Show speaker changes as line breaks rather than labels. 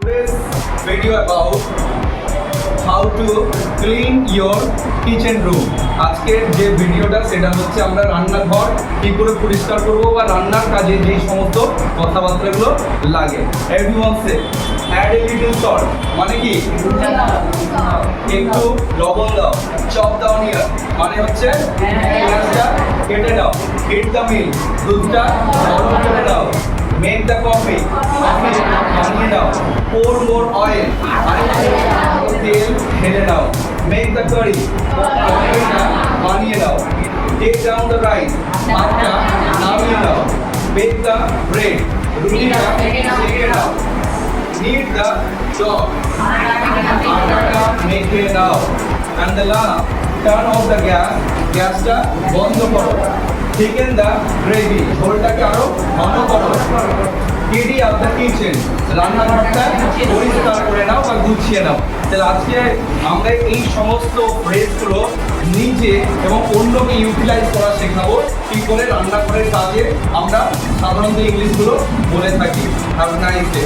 Today's video about how to clean your kitchen room. আজকের যে ভিডিওটা সেটা হচ্ছে আমরা রান্নাঘর কি করে পরিষ্কার করব বা রান্নার কাজে যে সমস্ত কথাবার্তাগুলো লাগে। Everyone say add a little salt মানে কি একটু লবণ দাও। chop down here মানে হচ্ছে পেঁয়াজটা কেটে দাও। heat the milk দুধটা গরম করে দাও। make the coffee বানিয়ে দাও। pour more oil তেল ঢেলে দাও। make the curry বানিয়ে দাও। take down the rice ভাতটা নামিয়ে দাও। bake the bread রুটিটা সেঁকে দাও। knead the dough আটাটা মেখে দাও। and the last turn off the gas গ্যাসটা বন্ধ করো। thicken the gravy ঝোলটাকে আরো ঘন করো। tidy up the kitchen রান্নাঘরটা পরিষ্কার করে নাও বা গুছিয়ে নাও। তাহলে আজকে আমরা এই সমস্ত ফ্রেজগুলো নিজে এবং অন্যকে ইউটিলাইজ করা শেখাবো কি করে রান্নাঘরের কাজে আমরা সাধারণত ইংলিশগুলো বলে থাকি। Have nice day.